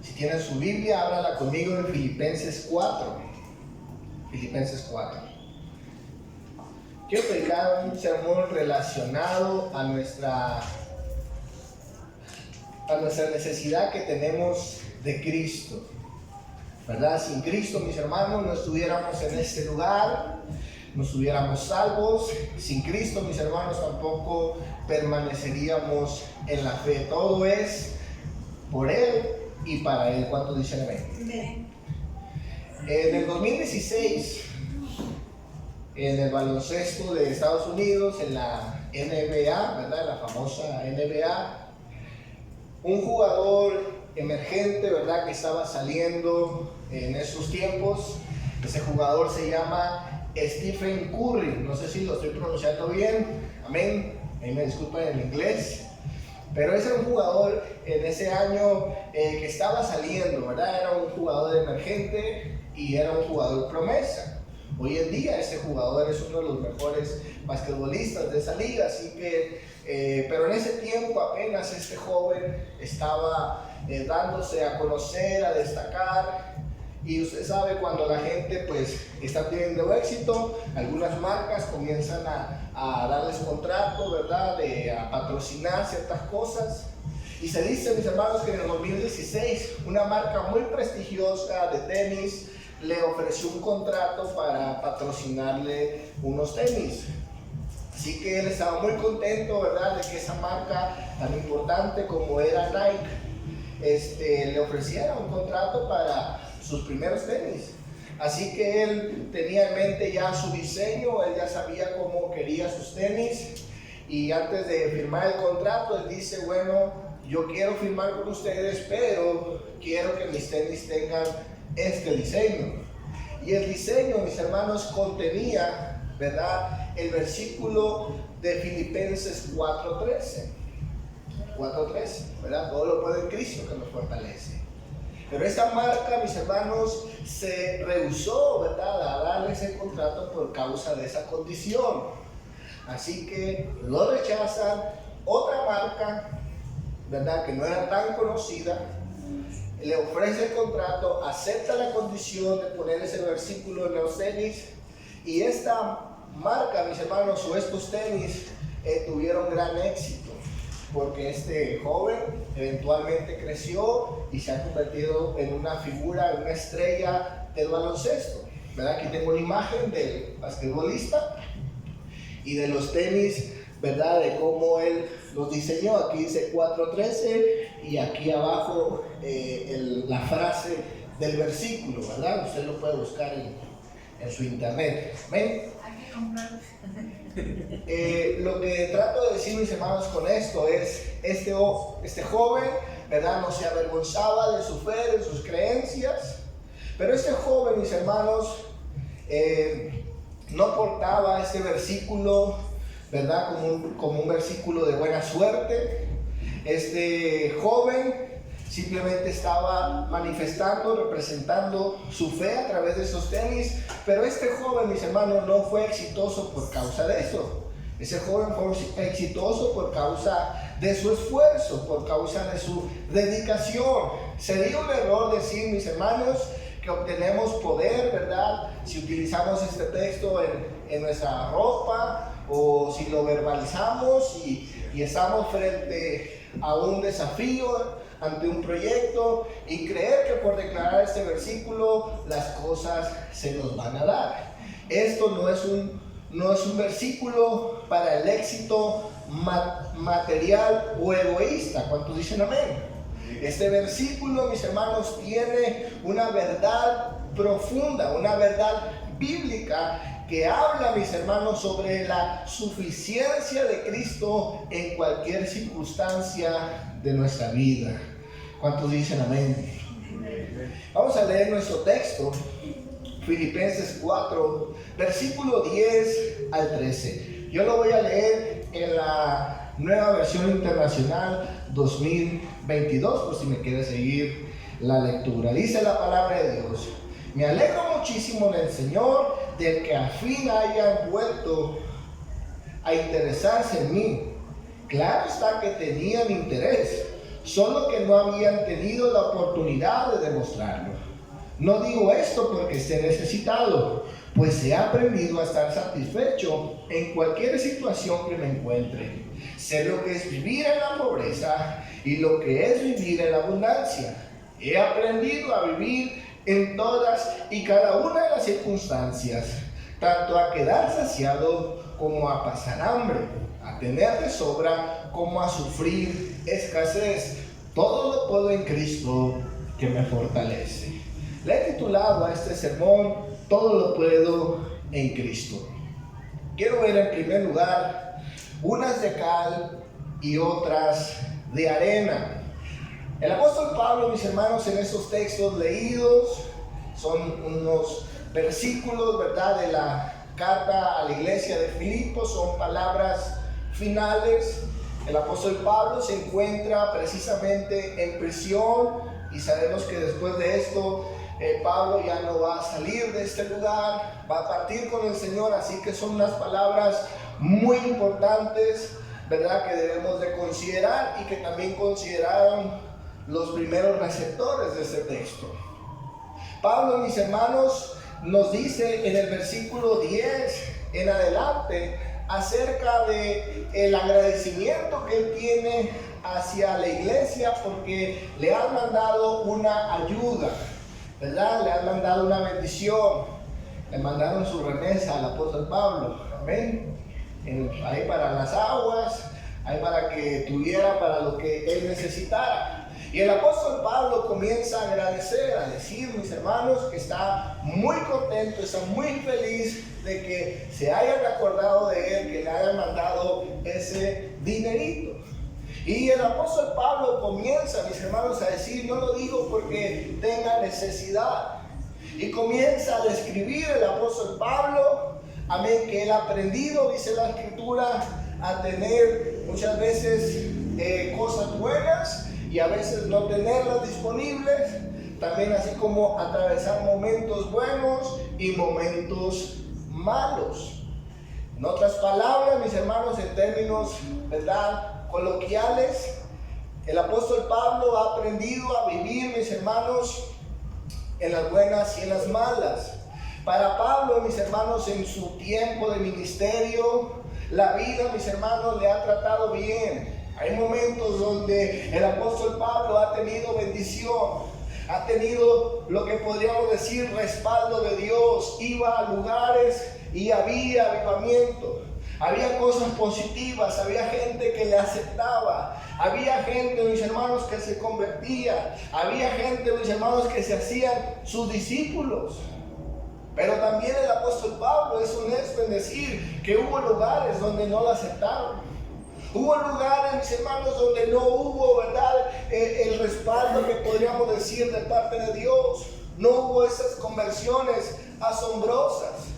Si tienen su Biblia, ábrala conmigo en Filipenses 4. Filipenses 4. Quiero predicar un sermón relacionado a nuestra necesidad que tenemos de Cristo, ¿verdad? Sin Cristo, mis hermanos, no estuviéramos en este lugar, no estuviéramos salvos. Sin Cristo, mis hermanos, tampoco permaneceríamos en la fe. Todo es por Él y para Él. ¿Cuántos dicen amén? En el 2016, en el baloncesto de Estados Unidos, en la NBA, ¿verdad? La famosa NBA, un jugador emergente, ¿verdad? Que estaba saliendo en esos tiempos. Ese jugador se llama Stephen Curry. No sé si lo estoy pronunciando bien. Amén. Ahí me disculpen en inglés. Pero ese era un jugador en ese año que estaba saliendo, ¿verdad? Era un jugador emergente y era un jugador promesa. Hoy en día ese jugador es uno de los mejores basquetbolistas de esa liga, así que, pero en ese tiempo apenas este joven estaba dándose a conocer, a destacar. Y usted sabe, cuando la gente pues está teniendo éxito, algunas marcas comienzan a darles contrato, ¿verdad? A patrocinar ciertas cosas. Y se dice, mis hermanos, que en el 2016 una marca muy prestigiosa de tenis le ofreció un contrato para patrocinarle unos tenis. Así que él estaba muy contento, ¿verdad?, de que esa marca tan importante como era Nike le ofreciera un contrato para sus primeros tenis. Así que él tenía en mente ya su diseño, él ya sabía cómo quería sus tenis, y antes de firmar el contrato él dice: bueno, yo quiero firmar con ustedes, pero quiero que mis tenis tengan este diseño. Y el diseño, mis hermanos, contenía, ¿verdad?, el versículo de Filipenses 4:13, ¿verdad? Todo lo puede en Cristo que nos fortalece. Pero esta marca, mis hermanos, se rehusó, ¿verdad?, a darle ese contrato por causa de esa condición. Así que lo rechazan. Otra marca, ¿verdad?, que no era tan conocida, le ofrece el contrato, acepta la condición de poner ese versículo en los tenis, y esta marca, mis hermanos, o estos tenis tuvieron gran éxito, porque este joven eventualmente creció y se ha convertido en una figura, en una estrella del baloncesto, ¿verdad? Aquí tengo una imagen del basquetbolista y de los tenis, ¿verdad?, de cómo él los diseñó. Aquí dice 4:13 y aquí abajo la frase del versículo, ¿verdad? Usted lo puede buscar en su internet. ¿Ven? Lo que trato de decir, mis hermanos, con esto es, este joven, ¿verdad?, no se avergonzaba de su fe, de sus creencias, pero este joven, mis hermanos, no portaba este versículo, ¿verdad?, como un versículo de buena suerte. Este joven simplemente estaba manifestando, representando su fe a través de esos tenis, pero este joven, mis hermanos, no fue exitoso por causa de eso. Ese joven fue exitoso por causa de su esfuerzo, por causa de su dedicación. Sería un error decir, mis hermanos, que obtenemos poder, ¿verdad?, si utilizamos este texto en nuestra ropa, o si lo verbalizamos y estamos frente a un desafío, ante un proyecto, y creer que por declarar este versículo las cosas se nos van a dar. Esto no es un versículo para el éxito material o egoísta. ¿Cuántos dicen amén? Este versículo, mis hermanos, tiene una verdad profunda, una verdad bíblica que habla, mis hermanos, sobre la suficiencia de Cristo en cualquier circunstancia de nuestra vida. ¿Cuántos dicen amén? Vamos a leer nuestro texto, Filipenses 4, versículo 10 al 13. Yo lo voy a leer en la Nueva Versión Internacional 2022, por si me quiere seguir la lectura. Dice la palabra de Dios: me alegro muchísimo en el Señor del que al fin hayan vuelto a interesarse en mí. Claro está que tenían interés. solo que no habían tenido la oportunidad de demostrarlo. No digo esto porque esté necesitado, pues he aprendido a estar satisfecho en cualquier situación que me encuentre. Sé lo que es vivir en la pobreza y lo que es vivir en la abundancia. He aprendido a vivir en todas y cada una de las circunstancias, tanto a quedar saciado como a pasar hambre, a tener de sobra como a sufrir escasez. Todo lo puedo en Cristo que me fortalece. Le he titulado a este sermón, Todo lo puedo en Cristo. Quiero ver en primer lugar unas de cal y otras de arena. El apóstol Pablo, mis hermanos, en esos textos leídos, son unos versículos, ¿verdad?, de la carta a la iglesia de Filipos, son palabras finales. El apóstol Pablo se encuentra precisamente en prisión y sabemos que después de esto Pablo ya no va a salir de este lugar, va a partir con el Señor, así que son unas palabras muy importantes, ¿verdad?, que debemos de considerar y que también consideraron los primeros receptores de este texto. Pablo, mis hermanos, nos dice en el versículo 10 en adelante acerca de el agradecimiento que él tiene hacia la iglesia porque le han mandado una ayuda, ¿verdad? Le han mandado una bendición, le mandaron su remesa al apóstol Pablo, amén, ahí para las aguas, ahí para que tuviera para lo que él necesitara. Y el apóstol Pablo comienza a agradecer, a decir, mis hermanos, que está muy contento, está muy feliz de que se hayan acordado de él, que le hayan mandado ese dinerito. Y el apóstol Pablo comienza, mis hermanos, a decir, no lo digo porque tenga necesidad. Y comienza a describir el apóstol Pablo, amén, que él ha aprendido, dice la Escritura, a tener muchas veces cosas buenas y a veces no tenerlas disponibles, también así como atravesar momentos buenos y momentos malos. En otras palabras, mis hermanos, en términos, ¿verdad?, coloquiales, el apóstol Pablo ha aprendido a vivir, mis hermanos, en las buenas y en las malas. Para Pablo, mis hermanos, en su tiempo de ministerio, la vida, mis hermanos, le ha tratado bien. Hay momentos donde el apóstol Pablo ha tenido bendición, ha tenido lo que podríamos decir respaldo de Dios, iba a lugares y había avivamiento, había cosas positivas, había gente que le aceptaba, había gente, mis hermanos, que se convertía, había gente, mis hermanos, que se hacían sus discípulos. Pero también el apóstol Pablo es honesto en decir que hubo lugares donde no lo aceptaron. Hubo lugares, mis hermanos, donde no hubo, ¿verdad?, el respaldo que podríamos decir de parte de Dios. No hubo esas conversiones asombrosas.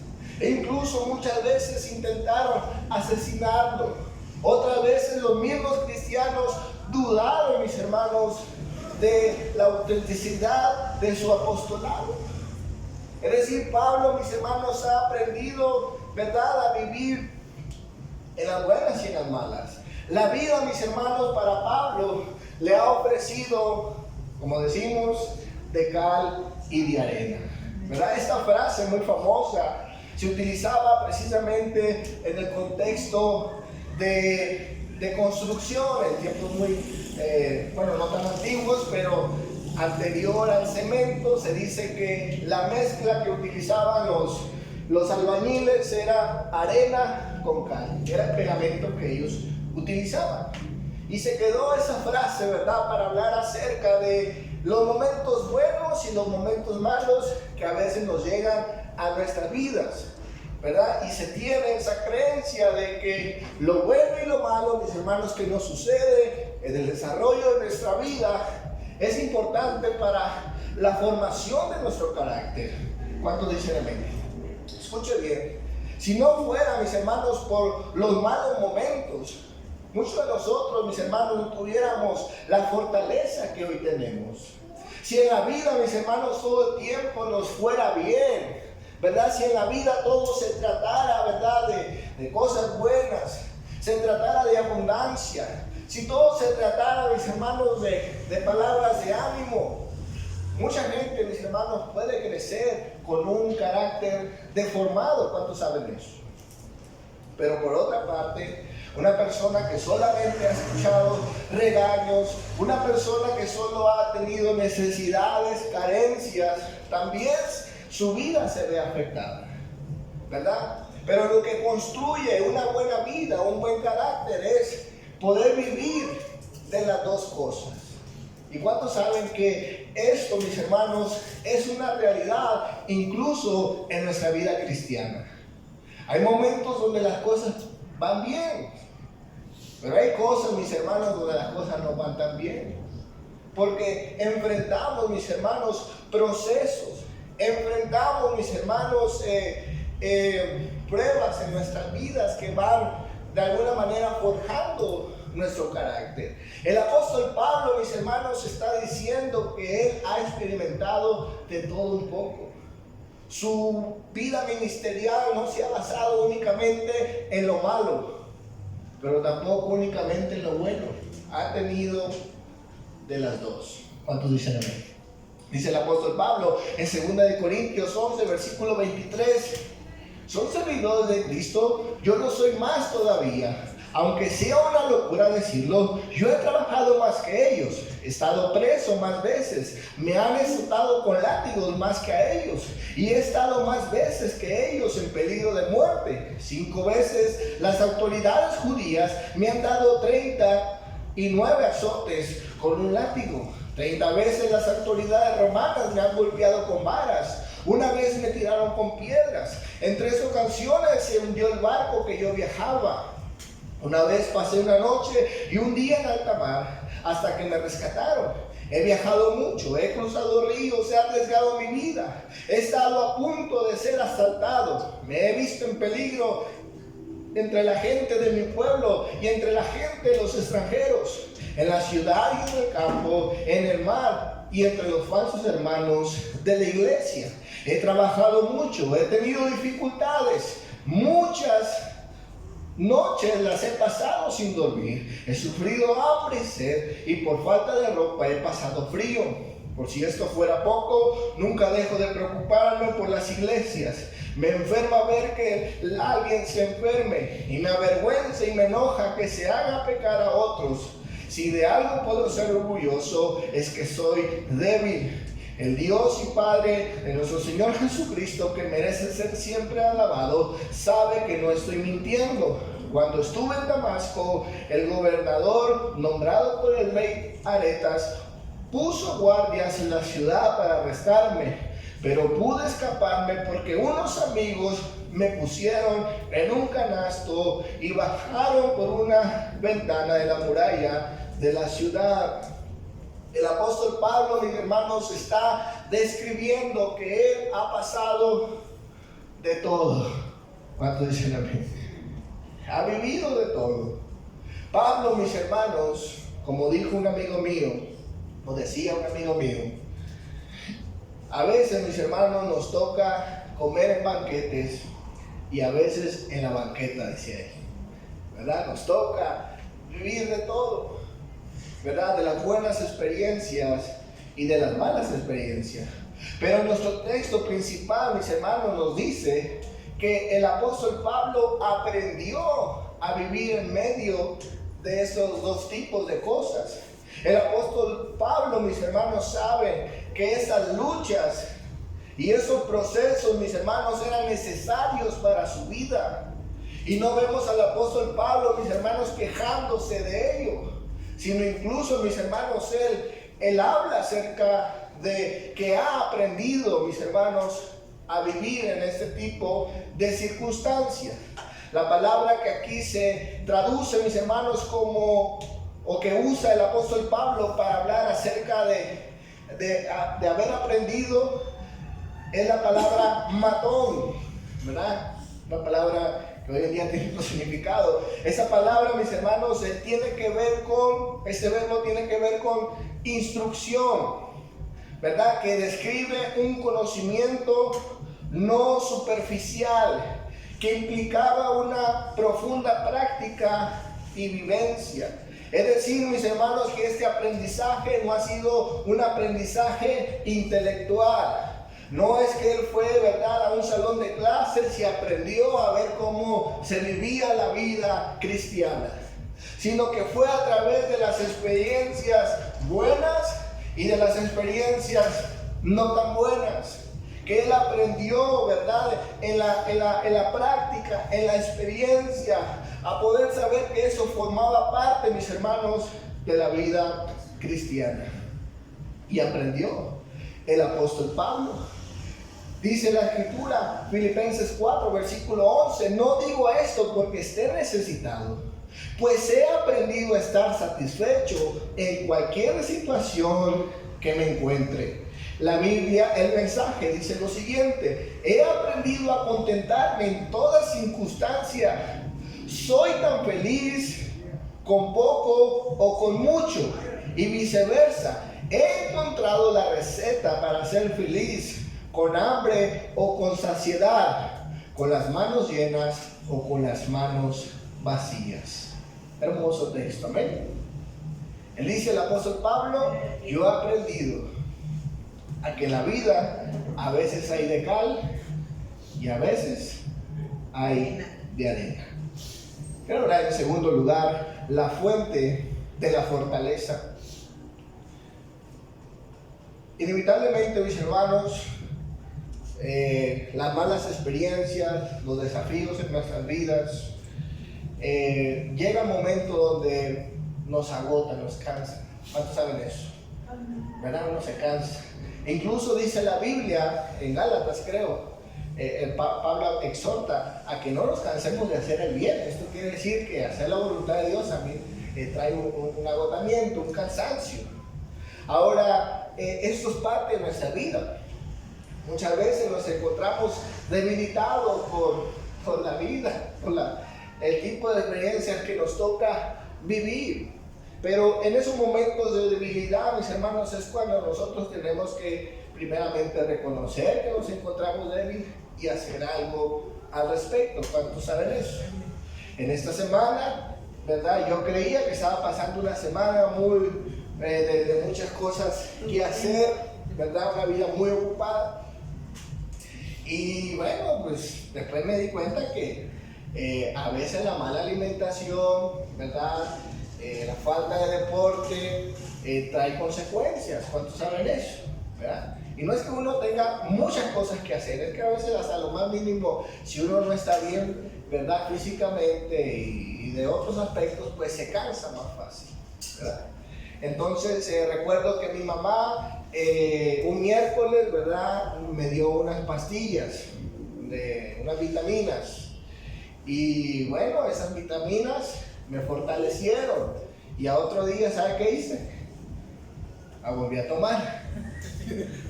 E incluso muchas veces intentaron asesinarlo. Otras veces los mismos cristianos dudaron, mis hermanos, de la autenticidad de su apostolado. Es decir, Pablo, mis hermanos, ha aprendido, ¿verdad?, a vivir en las buenas y en las malas. La vida, mis hermanos, para Pablo le ha ofrecido, como decimos, de cal y de arena, ¿verdad? Esta frase muy famosa se utilizaba precisamente en el contexto de construcción, en tiempos muy, no tan antiguos, pero anterior al cemento. Se dice que la mezcla que utilizaban los albañiles era arena con cal, era el pegamento que ellos utilizaban. Y se quedó esa frase, ¿verdad?, para hablar acerca de los momentos buenos y los momentos malos que a veces nos llegan a nuestras vidas, ¿verdad? Y se tiene esa creencia de que lo bueno y lo malo, mis hermanos, que nos sucede en el desarrollo de nuestra vida es importante para la formación de nuestro carácter. ¿Cuántos dicen amén? Escuche bien. Si no fuera, mis hermanos, por los malos momentos, muchos de nosotros, mis hermanos, no tuviéramos la fortaleza que hoy tenemos. Si en la vida, mis hermanos, todo el tiempo nos fuera bien, ¿verdad? Si en la vida todo se tratara, ¿verdad?, de cosas buenas, se tratara de abundancia, Si todo se tratara, mis hermanos, de palabras de ánimo, mucha gente, mis hermanos, puede crecer con un carácter deformado. ¿Cuántos saben eso? Pero por otra parte, una persona que solamente ha escuchado regaños, una persona que solo ha tenido necesidades, carencias, también su vida se ve afectada, ¿verdad? Pero lo que construye una buena vida, un buen carácter, es poder vivir de las dos cosas. ¿Y cuántos saben que esto, mis hermanos, es una realidad incluso en nuestra vida cristiana? Hay momentos donde las cosas van bien, pero hay cosas, mis hermanos, donde las cosas no van tan bien. Porque enfrentamos, mis hermanos, procesos, enfrentamos, mis hermanos, pruebas en nuestras vidas que van de alguna manera forjando nuestro carácter. El apóstol Pablo, mis hermanos, está diciendo que él ha experimentado de todo un poco. Su vida ministerial no se ha basado únicamente en lo malo, pero tampoco únicamente en lo bueno. Ha tenido de las dos. ¿Cuántos dicen amén? Dice el apóstol Pablo en 2 Corintios 11, versículo 23. ¿Son servidores de Cristo? Yo no soy más todavía. Aunque sea una locura decirlo, yo he trabajado más que ellos. He estado preso más veces. Me han azotado con látigos más que a ellos. Y he estado más veces que ellos en peligro de muerte. 5 veces las autoridades judías me han dado 39 azotes con un látigo. 30 veces las autoridades romanas me han golpeado con varas. Una vez me tiraron con piedras. En 3 ocasiones se hundió el barco que yo viajaba. Una vez pasé una noche y un día en alta mar hasta que me rescataron. He viajado mucho, he cruzado ríos, he arriesgado mi vida. He estado a punto de ser asaltado. Me he visto en peligro entre la gente de mi pueblo y entre la gente de los extranjeros. En la ciudad y en el campo, en el mar y entre los falsos hermanos de la iglesia. He trabajado mucho, he tenido dificultades, muchas noches las he pasado sin dormir. He sufrido hambre y sed y por falta de ropa he pasado frío. Por si esto fuera poco, nunca dejo de preocuparme por las iglesias. Me enferma ver que alguien se enferme y me avergüenza y me enoja que se haga pecar a otros. Si de algo puedo ser orgulloso es que soy débil. El Dios y Padre de nuestro Señor Jesucristo, que merece ser siempre alabado, sabe que no estoy mintiendo. Cuando estuve en Damasco, el gobernador nombrado por el rey Aretas puso guardias en la ciudad para arrestarme, pero pude escaparme porque unos amigos me pusieron en un canasto y bajaron por una ventana de la muralla de la ciudad. El apóstol Pablo, mis hermanos, está describiendo que él ha pasado de todo. ¿Cuánto dicen amén? Ha vivido de todo. Pablo, mis hermanos, como dijo un amigo mío, o decía un amigo mío, a veces, mis hermanos, nos toca comer en banquetes y a veces en la banqueta, decía él, ¿verdad? Nos toca vivir de todo, ¿verdad? De las buenas experiencias y de las malas experiencias. Pero nuestro texto principal, mis hermanos, nos dice que el apóstol Pablo aprendió a vivir en medio de esos dos tipos de cosas. El apóstol Pablo, mis hermanos, sabe que esas luchas y esos procesos, mis hermanos, eran necesarios para su vida. Y no vemos al apóstol Pablo, mis hermanos, quejándose de ello, sino incluso, mis hermanos, él habla acerca de que ha aprendido, mis hermanos, a vivir en este tipo de circunstancias. La palabra que aquí se traduce, mis hermanos, como, o que usa el apóstol Pablo para hablar acerca de haber aprendido, es la palabra matón, ¿verdad? Una palabra que hoy en día tiene otro significado. Esa palabra, mis hermanos, tiene que ver con, este verbo tiene que ver con instrucción, ¿verdad? Que describe un conocimiento no superficial, que implicaba una profunda práctica y vivencia. Es decir, mis hermanos, que este aprendizaje no ha sido un aprendizaje intelectual. No es que él fue, ¿verdad?, a un salón de clases y aprendió a ver cómo se vivía la vida cristiana, sino que fue a través de las experiencias buenas y de las experiencias no tan buenas, que él aprendió, ¿verdad?, en la práctica, en la experiencia, a poder saber que eso formaba parte, mis hermanos, de la vida cristiana. Y aprendió el apóstol Pablo. Dice la escritura, Filipenses 4, versículo 11, no digo esto porque esté necesitado, pues he aprendido a estar satisfecho en cualquier situación que me encuentre. La Biblia, el mensaje, dice lo siguiente: he aprendido a contentarme en toda circunstancia. Soy tan feliz con poco o con mucho, y viceversa. He encontrado la receta para ser feliz con hambre o con saciedad, con las manos llenas o con las manos vacías. Hermoso texto, amén. Él dice, el apóstol Pablo, yo he aprendido a que en la vida a veces hay de cal y a veces hay de arena. Quiero hablar en segundo lugar, la fuente de la fortaleza. Inevitablemente, mis hermanos, las malas experiencias, los desafíos en nuestras vidas, llega un momento donde nos agotan, nos cansan. ¿Cuántos saben eso? ¿Verdad? Uno se cansa. E incluso dice la Biblia, en Gálatas creo, Pablo exhorta a que no nos cansemos de hacer el bien. Esto quiere decir que hacer la voluntad de Dios a mí trae un agotamiento, un cansancio. Ahora, esto es parte de nuestra vida. Muchas veces nos encontramos debilitados por la vida, por el tipo de experiencias que nos toca vivir. Pero en esos momentos de debilidad, mis hermanos, es cuando nosotros tenemos que primeramente reconocer que nos encontramos débiles y hacer algo al respecto. ¿Cuántos saben eso? En esta semana, ¿verdad? Yo creía que estaba pasando una semana muy de muchas cosas que hacer, ¿verdad? Una vida muy ocupada. Y bueno, pues después me di cuenta que a veces la mala alimentación, ¿verdad? La falta de deporte trae consecuencias. ¿Cuántos saben eso? ¿Verdad? Y no es que uno tenga muchas cosas que hacer, es que a veces hasta lo más mínimo, si uno no está bien, ¿verdad?, físicamente y de otros aspectos, pues se cansa más fácil, ¿verdad? Entonces recuerdo que mi mamá un miércoles, ¿verdad?, me dio unas pastillas, unas vitaminas, y bueno, esas vitaminas me fortalecieron, y a otro día, ¿sabe qué hice? La volví a tomar,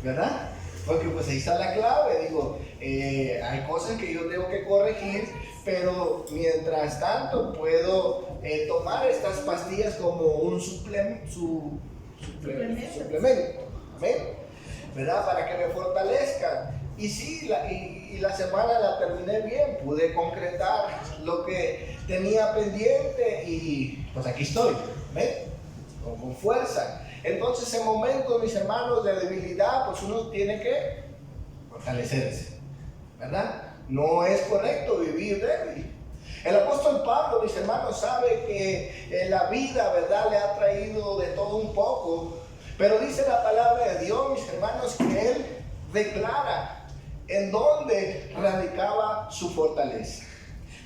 ¿verdad? Porque pues ahí está la clave. Digo, hay cosas que yo tengo que corregir, pero mientras tanto puedo tomar estas pastillas como un suplemento, ¿amén? ¿Verdad? Para que me fortalezcan. Y sí, la semana la terminé bien, pude concretar lo que tenía pendiente y pues aquí estoy, ¿ven? Con fuerza. Entonces, en momentos, mis hermanos, de debilidad, pues uno tiene que fortalecerse, ¿verdad? No es correcto vivir débil. El apóstol Pablo, mis hermanos, sabe que la vida, ¿verdad?, le ha traído de todo un poco, pero dice la palabra de Dios, mis hermanos, que él declara en dónde radicaba su fortaleza.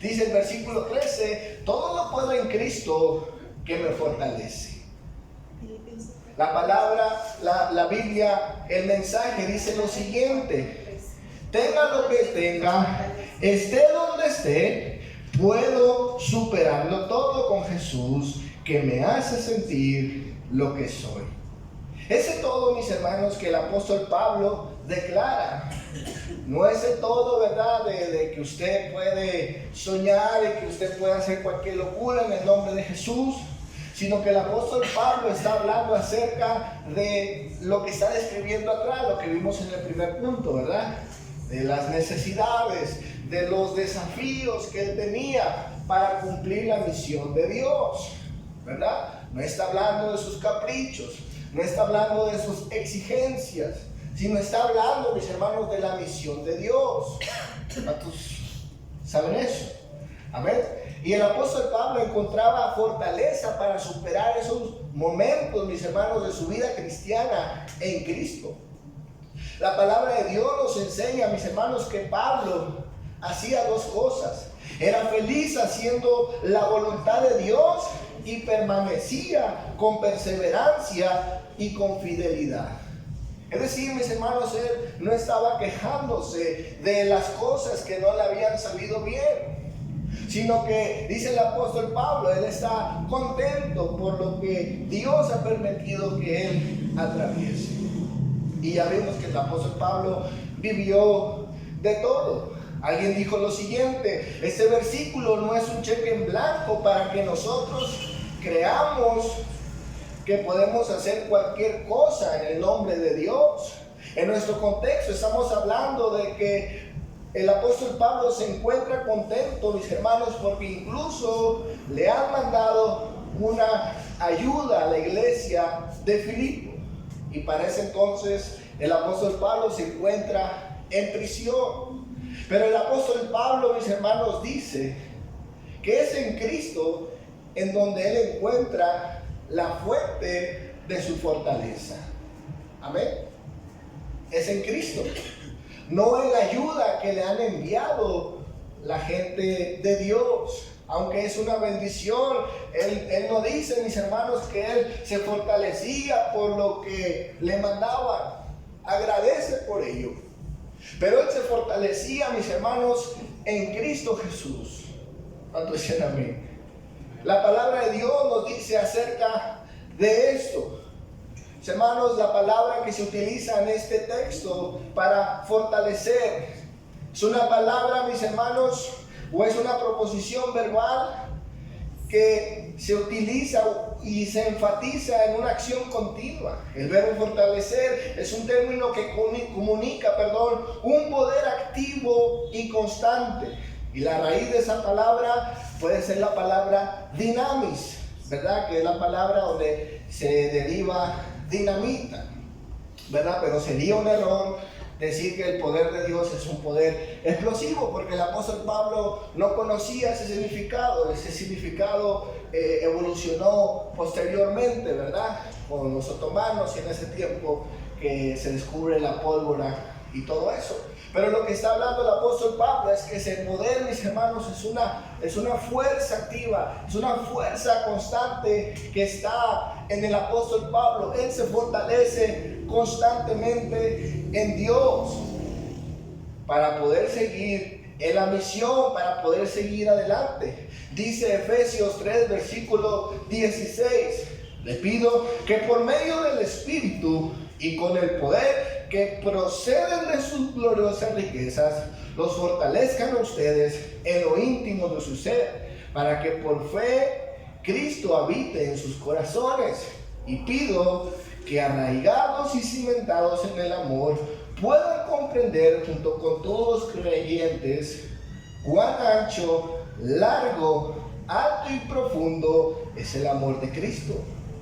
Dice el versículo 13, todo lo puedo en Cristo que me fortalece. La palabra, la Biblia, el mensaje dice lo siguiente: tenga lo que tenga, esté donde esté, puedo superarlo todo con Jesús, que me hace sentir lo que soy. Ese todo, mis hermanos, que el apóstol Pablo declara, no es el todo, ¿verdad?, de que usted puede soñar y que usted puede hacer cualquier locura en el nombre de Jesús, sino que el apóstol Pablo está hablando acerca de lo que está describiendo atrás, lo que vimos en el primer punto, ¿verdad? De las necesidades, de los desafíos que él tenía para cumplir la misión de Dios, ¿verdad? no está hablando de sus caprichos, no está hablando de sus exigencias, sino está hablando, mis hermanos, de la misión de Dios. ¿Cuántos saben eso? Amén. Y el apóstol Pablo encontraba fortaleza para superar esos momentos, mis hermanos, de su vida cristiana en Cristo. La palabra de Dios nos enseña, mis hermanos, que Pablo hacía dos cosas. Era feliz haciendo la voluntad de Dios y permanecía con perseverancia y con fidelidad. Es decir, mis hermanos, él no estaba quejándose de las cosas que no le habían salido bien, sino que, dice el apóstol Pablo, él está contento por lo que Dios ha permitido que él atraviese. Y ya vimos que el apóstol Pablo vivió de todo. Alguien dijo lo siguiente: este versículo no es un cheque en blanco para que nosotros creamos que podemos hacer cualquier cosa en el nombre de Dios. En nuestro contexto estamos hablando de que el apóstol Pablo se encuentra contento, mis hermanos, porque incluso le han mandado una ayuda a la iglesia de Filipo. Y para ese entonces el apóstol Pablo se encuentra en prisión. Pero el apóstol Pablo, mis hermanos, dice que es en Cristo en donde él encuentra la fuente de su fortaleza. Amén. Es en Cristo, no en la ayuda que le han enviado la gente de Dios. Aunque es una bendición, él no dice, mis hermanos, que él se fortalecía por lo que le mandaban. Agradece por ello. Pero él se fortalecía, mis hermanos, en Cristo Jesús. ¿Cuánto dicen amén? La palabra de Dios nos dice acerca de esto. Mis hermanos, la palabra que se utiliza en este texto para fortalecer es una palabra, mis hermanos, o es una proposición verbal que se utiliza y se enfatiza en una acción continua. El verbo fortalecer es un término que comunica, un poder activo y constante. Y la raíz de esa palabra puede ser la palabra dinamis, ¿verdad? Que es la palabra donde se deriva dinamita, ¿verdad? Pero sería un error decir que el poder de Dios es un poder explosivo, porque el apóstol Pablo no conocía ese significado. Ese significado evolucionó posteriormente, ¿verdad? Con los otomanos y en ese tiempo que se descubre la pólvora y todo eso. Pero lo que está hablando el apóstol Pablo es que ese poder, mis hermanos, es una fuerza activa, es una fuerza constante que está en el apóstol Pablo. Él se fortalece constantemente en Dios para poder seguir en la misión, para poder seguir adelante. Dice Efesios 3, versículo 16: le pido que por medio del Espíritu y con el poder que proceden de sus gloriosas riquezas, los fortalezcan a ustedes en lo íntimo de su ser, para que por fe Cristo habite en sus corazones. Y pido que arraigados y cimentados en el amor, puedan comprender junto con todos los creyentes cuán ancho, largo, alto y profundo es el amor de Cristo.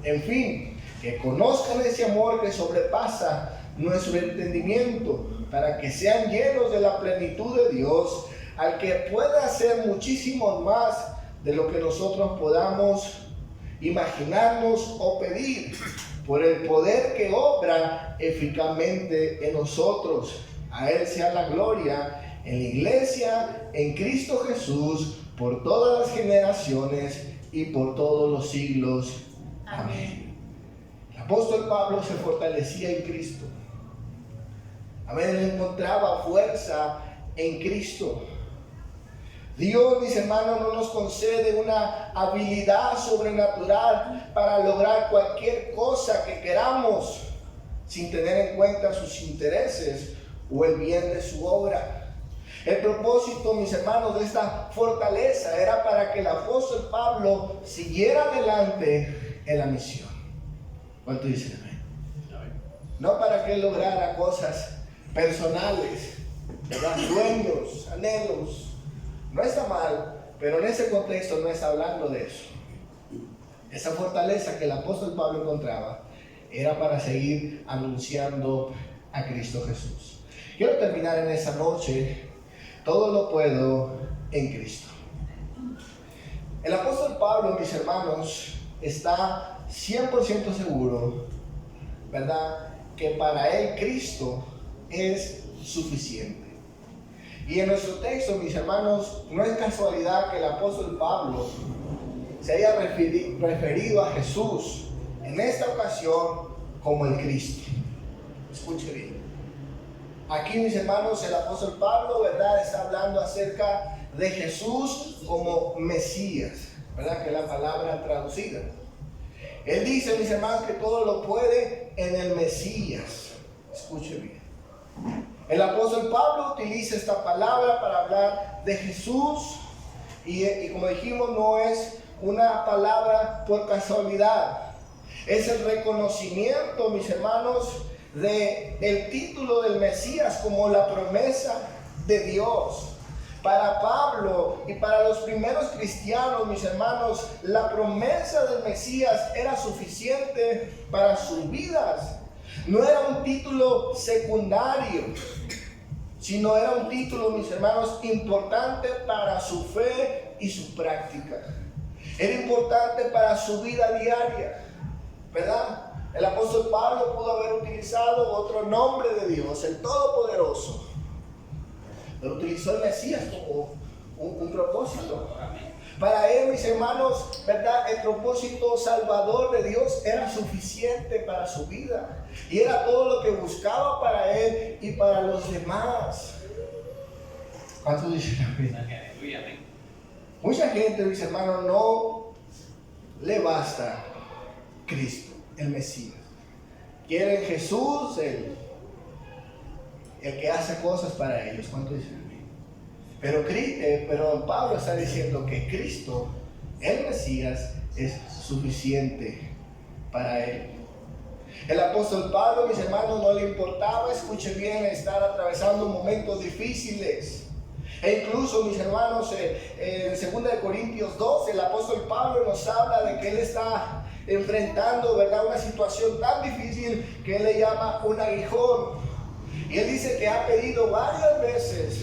En fin, que conozcan ese amor que sobrepasa nuestro entendimiento, para que sean llenos de la plenitud de Dios, al que pueda hacer muchísimo más de lo que nosotros podamos imaginarnos o pedir, por el poder que obra eficazmente en nosotros. A Él sea la gloria en la iglesia, en Cristo Jesús, por todas las generaciones y por todos los siglos. Amén. El apóstol Pablo se fortalecía en Cristo. Amén. Él encontraba fuerza en Cristo. Dios, mis hermanos, no nos concede una habilidad sobrenatural para lograr cualquier cosa que queramos sin tener en cuenta sus intereses o el bien de su obra. El propósito, mis hermanos, de esta fortaleza era para que el apóstol Pablo siguiera adelante en la misión. ¿Cuánto dicen amén? No para que él lograra cosas personales, ¿verdad? Sueños, anhelos. No está mal, pero en ese contexto no está hablando de eso. esa fortaleza que el apóstol Pablo encontraba era para seguir anunciando a Cristo Jesús. Quiero terminar en esa noche: todo lo puedo en Cristo. El apóstol Pablo, mis hermanos, está 100% seguro, ¿verdad?, que para él Cristo es suficiente. Y en nuestro texto, mis hermanos, no es casualidad que el apóstol Pablo se haya referido a Jesús en esta ocasión como el Cristo. Escuche bien. Aquí, mis hermanos, el apóstol Pablo, ¿verdad?, está hablando acerca de Jesús como Mesías, ¿verdad?, que es la palabra traducida. Él dice, mis hermanos, que todo lo puede en el Mesías. Escuche bien. El apóstol Pablo utiliza esta palabra para hablar de Jesús y como dijimos, no es una palabra por casualidad. Es el reconocimiento, mis hermanos, del título del Mesías como la promesa de Dios. Para Pablo y para los primeros cristianos, mis hermanos, la promesa del Mesías era suficiente para sus vidas. No era un título secundario, sino era un título, mis hermanos, importante para su fe y su práctica. Era importante para su vida diaria, ¿verdad? El apóstol Pablo pudo haber utilizado otro nombre de Dios, el Todopoderoso, pero utilizó el Mesías como un propósito. Para él, mis hermanos, ¿verdad?, el propósito salvador de Dios era suficiente para su vida. Y era todo lo que buscaba para él y para los demás. ¿Cuántos dicen amén? Mucha gente, mis hermanos, no le basta Cristo, el Mesías. Quieren Jesús, el que hace cosas para ellos. ¿Cuántos dicen amén? Pero Pablo está diciendo que Cristo, el Mesías, es suficiente para él. El apóstol Pablo, mis hermanos, no le importaba, escuche bien, estar atravesando momentos difíciles. E incluso, mis hermanos, en 2 Corintios 12, el apóstol Pablo nos habla de que él está enfrentando, ¿verdad?, una situación tan difícil que él le llama un aguijón. Y él dice que ha pedido varias veces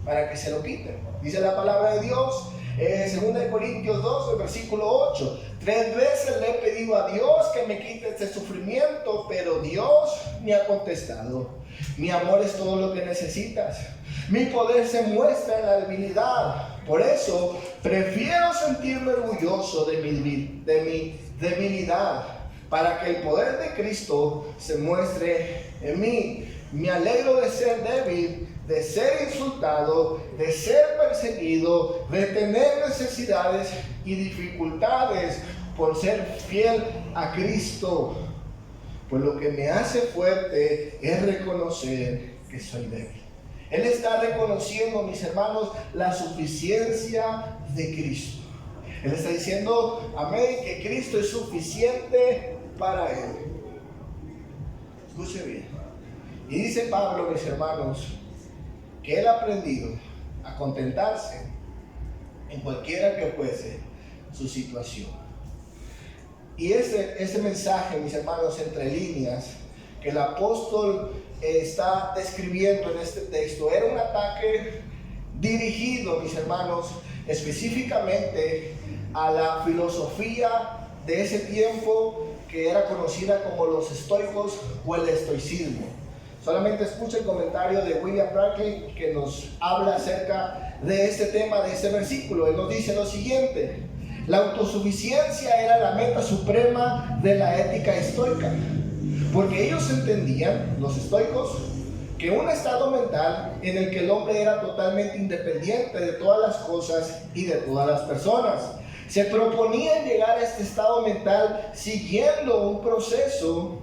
para que se lo quiten. Dice la palabra de Dios en 2 Corintios 12, versículo 8: 3 veces le he pedido a Dios que me quite este sufrimiento, pero Dios me ha contestado: mi amor es todo lo que necesitas. Mi poder se muestra en la debilidad. Por eso prefiero sentirme orgulloso de mi debilidad, para que el poder de Cristo se muestre en mí. Me alegro de ser débil, de ser insultado, de ser perseguido, de tener necesidades y dificultades por ser fiel a Cristo. Pues lo que me hace fuerte es reconocer que soy débil. Él está reconociendo, mis hermanos, la suficiencia de Cristo. Él está diciendo, amén, que Cristo es suficiente para él. Escuche bien. Y dice Pablo, mis hermanos, que él ha aprendido a contentarse en cualquiera que fuese su situación. Y este mensaje, mis hermanos, entre líneas, que el apóstol está describiendo en este texto, era un ataque dirigido, mis hermanos, específicamente a la filosofía de ese tiempo que era conocida como los estoicos o el estoicismo. Solamente escucha el comentario de William Barclay que nos habla acerca de este tema, de este versículo. Él nos dice lo siguiente: la autosuficiencia era la meta suprema de la ética estoica, porque ellos entendían, los estoicos, que un estado mental en el que el hombre era totalmente independiente de todas las cosas y de todas las personas. Se proponían llegar a este estado mental siguiendo un proceso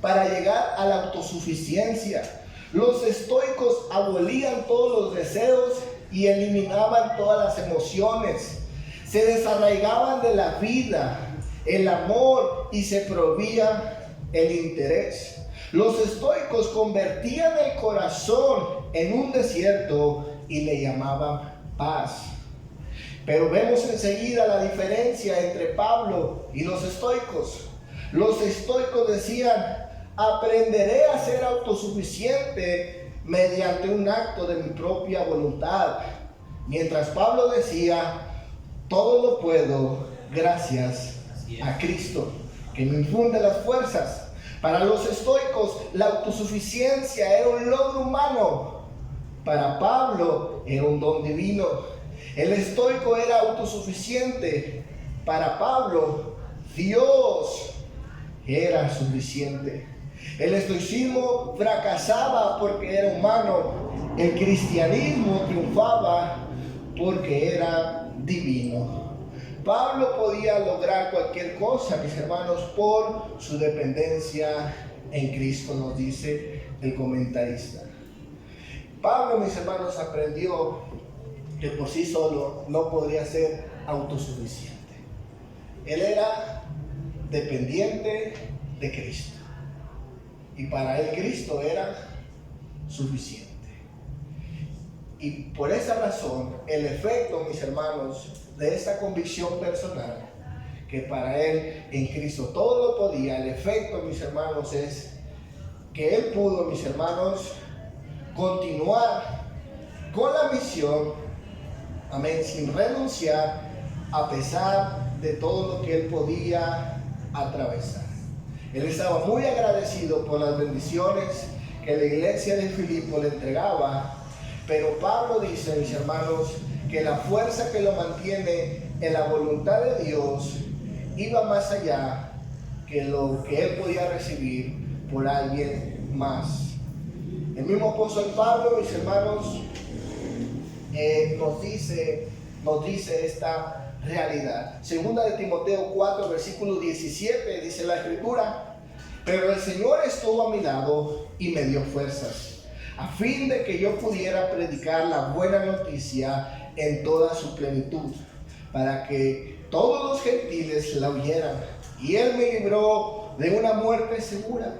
para llegar a la autosuficiencia. Los estoicos abolían todos los deseos y eliminaban todas las emociones. Se desarraigaban de la vida, el amor, y se prohibía el interés. Los estoicos convertían el corazón en un desierto y le llamaban paz. Pero vemos enseguida la diferencia entre Pablo y los estoicos. Los estoicos decían: aprenderé a ser autosuficiente mediante un acto de mi propia voluntad. Mientras Pablo decía: todo lo puedo gracias a Cristo, que me infunde las fuerzas. Para los estoicos, la autosuficiencia era un logro humano. Para Pablo era un don divino. El estoico era autosuficiente. Para Pablo, Dios era suficiente. El estoicismo fracasaba porque era humano. El cristianismo triunfaba porque era divino. Pablo podía lograr cualquier cosa, mis hermanos, por su dependencia en Cristo, nos dice el comentarista. Pablo, mis hermanos, aprendió que por sí solo no podría ser autosuficiente. Él era dependiente de Cristo. Y para él Cristo era suficiente. Y por esa razón, el efecto, mis hermanos, de esta convicción personal, que para él en Cristo todo lo podía, el efecto, mis hermanos, es que él pudo, mis hermanos, continuar con la misión, amén, sin renunciar, a pesar de todo lo que él podía atravesar. Él estaba muy agradecido por las bendiciones que la iglesia de Filipo le entregaba, pero Pablo dice, mis hermanos, que la fuerza que lo mantiene en la voluntad de Dios iba más allá que lo que él podía recibir por alguien más. El mismo apóstol Pablo, mis hermanos, nos dice esta realidad. Segunda de Timoteo 4, versículo 17, dice la Escritura: pero el Señor estuvo a mi lado y me dio fuerzas, a fin de que yo pudiera predicar la buena noticia en toda su plenitud, para que todos los gentiles la oyeran. Y Él me libró de una muerte segura.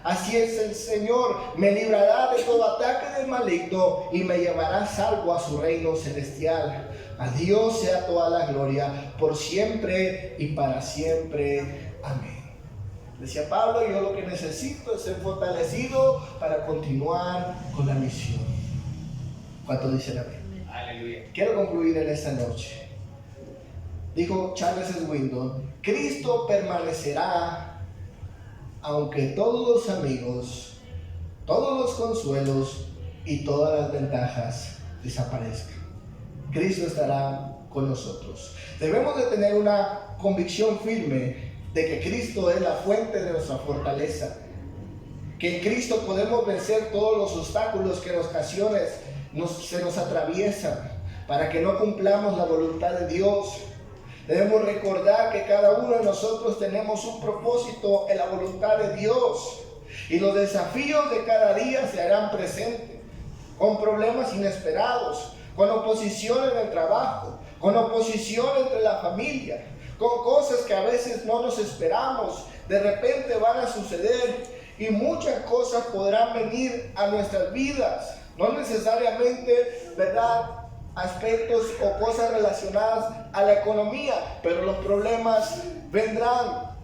Así es el Señor, me librará de todo ataque del maligno y me llevará salvo a su reino celestial. A Dios sea toda la gloria, por siempre y para siempre. Amén. Decía Pablo: yo lo que necesito es ser fortalecido para continuar con la misión. ¿Cuánto dicen amén? Aleluya. Quiero concluir en esta noche. Dijo Charles Swindoll: Cristo permanecerá aunque todos los amigos, todos los consuelos y todas las ventajas desaparezcan. Cristo estará con nosotros. Debemos de tener una convicción firme de que Cristo es la fuente de nuestra fortaleza, que en Cristo podemos vencer todos los obstáculos que en ocasiones se nos atraviesan para que no cumplamos la voluntad de Dios. Debemos recordar que cada uno de nosotros tenemos un propósito en la voluntad de Dios, y los desafíos de cada día se harán presentes, con problemas inesperados, con oposición en el trabajo, con oposición entre la familia, con cosas que a veces no nos esperamos, de repente van a suceder, y muchas cosas podrán venir a nuestras vidas, no necesariamente, ¿verdad?, aspectos o cosas relacionadas a la economía, pero los problemas vendrán.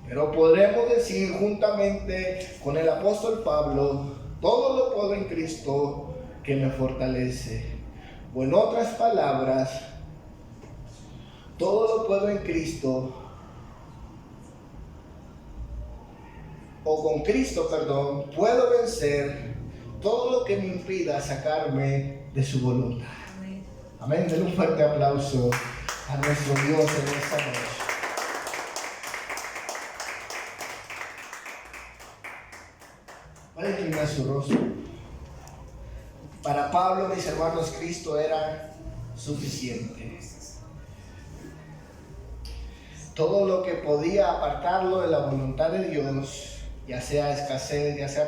Pero podremos decir juntamente con el apóstol Pablo: todo lo puedo en Cristo que me fortalece. O en otras palabras, todo lo puedo en Cristo, o con Cristo, perdón, puedo vencer todo lo que me impida sacarme de su voluntad. Amén. Den un fuerte aplauso a nuestro Dios en esta noche. Voy a inclinar su rostro. Para Pablo, mis hermanos, Cristo era suficiente. Todo lo que podía apartarlo de la voluntad de Dios, ya sea escasez, ya sea